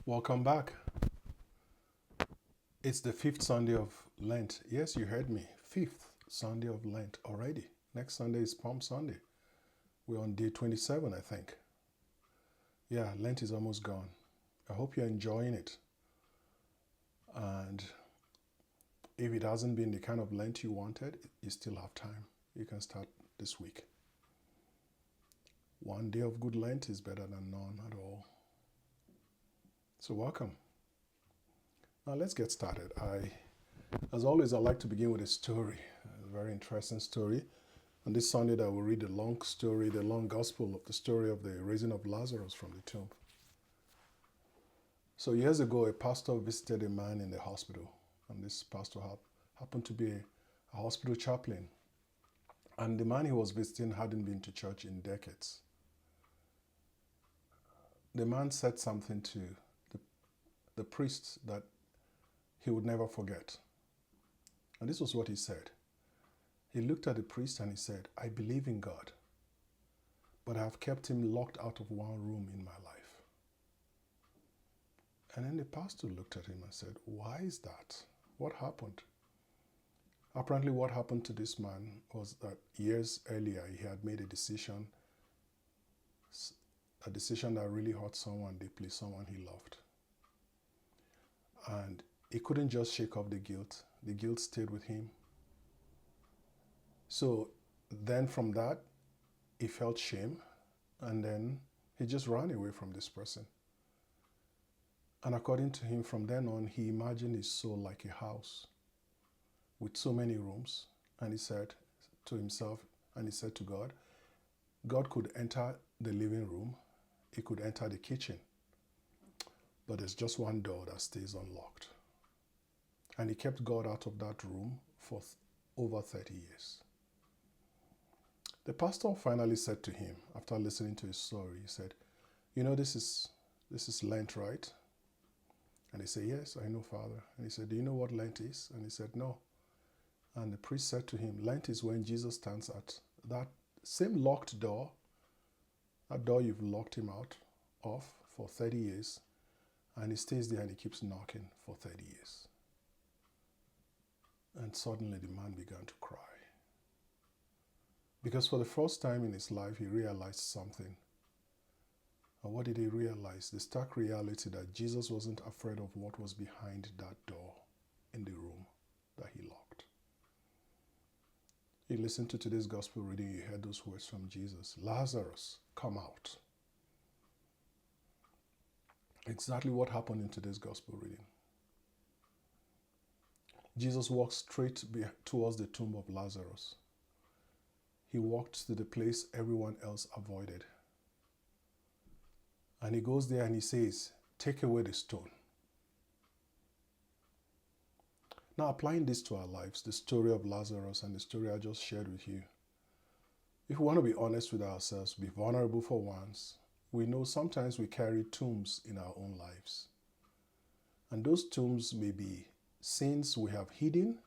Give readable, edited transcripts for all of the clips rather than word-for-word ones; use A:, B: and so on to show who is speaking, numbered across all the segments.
A: Welcome back. It's the fifth Sunday of Lent. Yes, you heard me. Fifth Sunday of Lent already. Next Sunday is Palm Sunday. We're on day 27, I think. Yeah, Lent is almost gone. I hope you're enjoying it. And if it hasn't been the kind of Lent you wanted, you still have time. You can start this week. One day of good Lent is better than none at all. So welcome. Now let's get started. As always, I like to begin with a story, a very interesting story. On this Sunday, I will read the long story, the long gospel of the story of the raising of Lazarus from the tomb. So years ago, a pastor visited a man in the hospital, and this pastor happened to be a hospital chaplain. And the man he was visiting hadn't been to church in decades. The man said something to the priest that he would never forget. And this was what he said. He looked at the priest and he said, "I believe in God, but I have kept him locked out of one room in my life." And then the pastor looked at him and said, "Why is that? What happened?" Apparently what happened to this man was that years earlier he had made a decision that really hurt someone deeply, someone he loved. And he couldn't just shake off the guilt. The guilt stayed with him. So then from that, he felt shame, and then he just ran away from this person. And according to him, from then on, he imagined his soul like a house with so many rooms. And he said to himself, and he said to God, God could enter the living room, he could enter the kitchen, but there's just one door that stays unlocked. And he kept God out of that room for over 30 years. The pastor finally said to him, after listening to his story, he said, "You know, this is Lent, right?" And he said, "Yes, I know, Father." And he said, "Do you know what Lent is?" And he said, "No." And the priest said to him, "Lent is when Jesus stands at that same locked door, that door you've locked him out of for 30 years, and he stays there and he keeps knocking for 30 years. And suddenly the man began to cry. Because for the first time in his life, he realized something. And what did he realize? The stark reality that Jesus wasn't afraid of what was behind that door in the room that he locked. You listened to today's gospel reading, you heard those words from Jesus. "Lazarus, come out." Exactly what happened in today's gospel reading. Jesus walked straight towards the tomb of Lazarus. He walked to the place everyone else avoided. And he goes there and he says, "Take away the stone." Now, applying this to our lives, the story of Lazarus and the story I just shared with you, if we want to be honest with ourselves, be vulnerable for once, we know sometimes we carry tombs in our own lives. And those tombs may be sins we have hidden,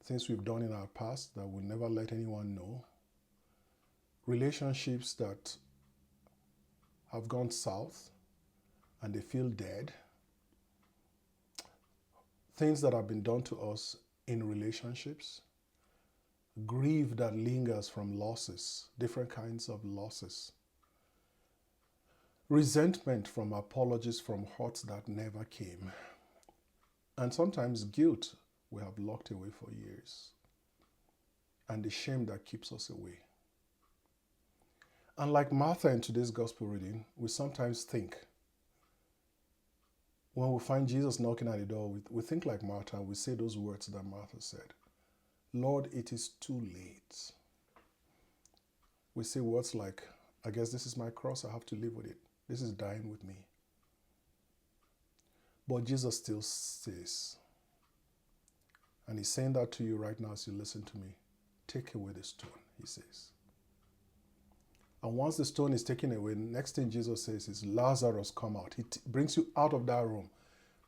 A: things we've done in our past that we'll never let anyone know, relationships that have gone south and they feel dead, things that have been done to us in relationships, grief that lingers from losses, different kinds of losses, resentment from apologies from hurts that never came, and sometimes guilt we have locked away for years, and the shame that keeps us away. And like Martha in today's gospel reading, we sometimes think, when we find Jesus knocking at the door, we think like Martha, and we say those words that Martha said. "Lord, it is too late." We say words like, "I guess this is my cross, I have to live with it. This is dying with me." But Jesus still says, and he's saying that to you right now as you listen to me, "Take away the stone," he says. And once the stone is taken away, the next thing Jesus says is, "Lazarus, come out." He brings you out of that room,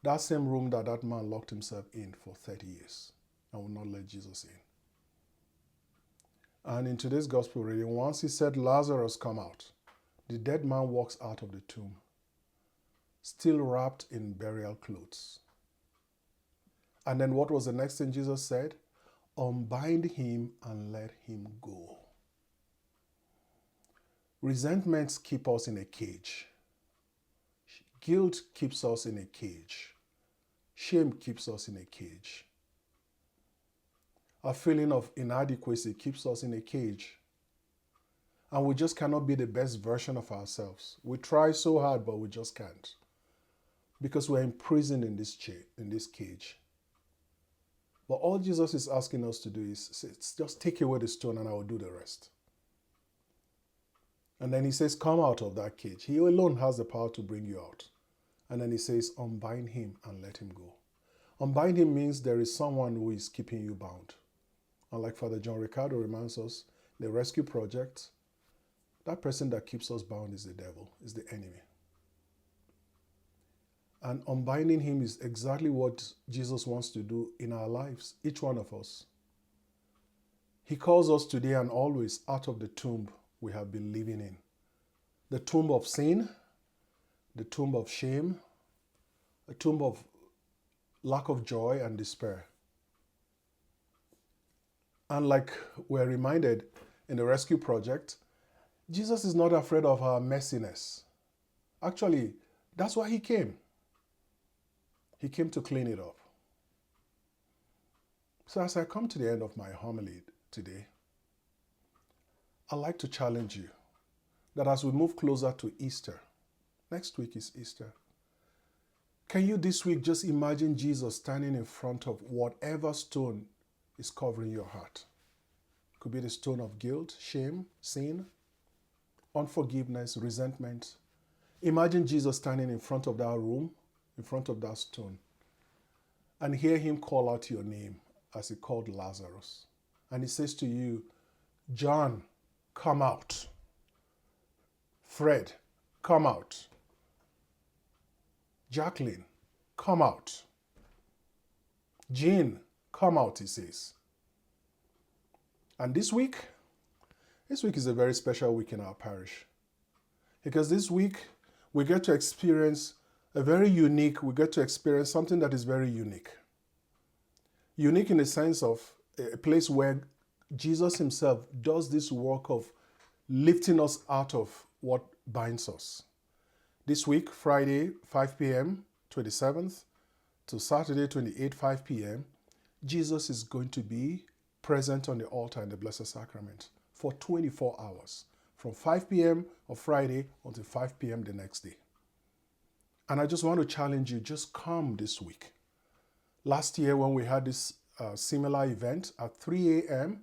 A: that same room that man locked himself in for 30 years and would not let Jesus in. And in today's gospel reading, once he said, "Lazarus, come out," the dead man walks out of the tomb. still wrapped in burial clothes. And then what was the next thing Jesus said? Unbind him and let him go. Resentments keep us in a cage. Guilt keeps us in a cage. Shame keeps us in a cage. A feeling of inadequacy keeps us in a cage. And we just cannot be the best version of ourselves. We try so hard, but we just can't. Because we're imprisoned in this cage. But all Jesus is asking us to do is just take away the stone and I will do the rest. And then he says, come out of that cage. He alone has the power to bring you out. And then he says, unbind him and let him go. Unbind him means there is someone who is keeping you bound. And like Father John Ricardo reminds us, the rescue project, that person that keeps us bound is the devil, is the enemy. And unbinding him is exactly what Jesus wants to do in our lives, each one of us. He calls us today and always out of the tomb we have been living in. The tomb of sin, the tomb of shame, a tomb of lack of joy and despair. And like we're reminded in the rescue project, Jesus is not afraid of our messiness. Actually, that's why he came. He came to clean it up. So as I come to the end of my homily today, I'd like to challenge you that as we move closer to Easter, next week is Easter, can you this week just imagine Jesus standing in front of whatever stone is covering your heart? It could be the stone of guilt, shame, sin, unforgiveness, resentment. Imagine Jesus standing in front of that room, in front of that stone, and hear him call out your name as he called Lazarus. And he says to you, John, come out. Fred, come out. Jacqueline, come out. Jean, come out, he says. And this week is a very special week in our parish. Because this week, we get to experience something that is very unique. Unique in the sense of a place where Jesus himself does this work of lifting us out of what binds us. This week, Friday, 5 p.m., 27th, to Saturday, 28th, 5 p.m., Jesus is going to be present on the altar in the Blessed Sacrament for 24 hours, from 5 p.m. of Friday until 5 p.m. the next day. And I just want to challenge you, just come this week. Last year when we had this similar event at 3 a.m.,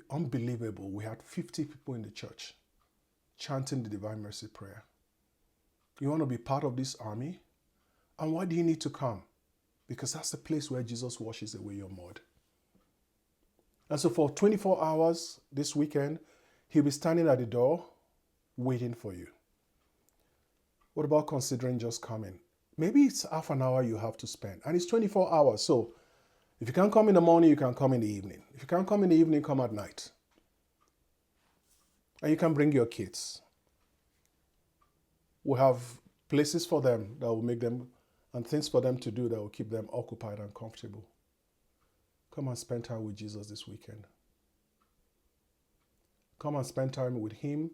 A: unbelievable, we had 50 people in the church chanting the Divine Mercy Prayer. You want to be part of this army? And why do you need to come? Because that's the place where Jesus washes away your mud. And so for 24 hours this weekend, he'll be standing at the door waiting for you. What about considering just coming? Maybe it's half an hour you have to spend. And it's 24 hours. So if you can't come in the morning, you can come in the evening. If you can't come in the evening, come at night. And you can bring your kids. We have places for them that will make them, and things for them to do that will keep them occupied and comfortable. Come and spend time with Jesus this weekend. Come and spend time with him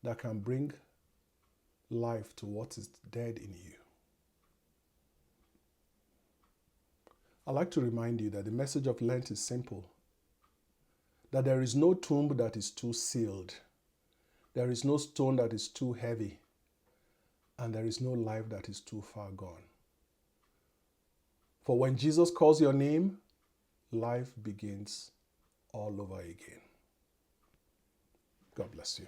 A: that can bring life to what is dead in you. I'd like to remind you that the message of Lent is simple. That there is no tomb that is too sealed. There is no stone that is too heavy. And there is no life that is too far gone. For when Jesus calls your name, life begins all over again. God bless you.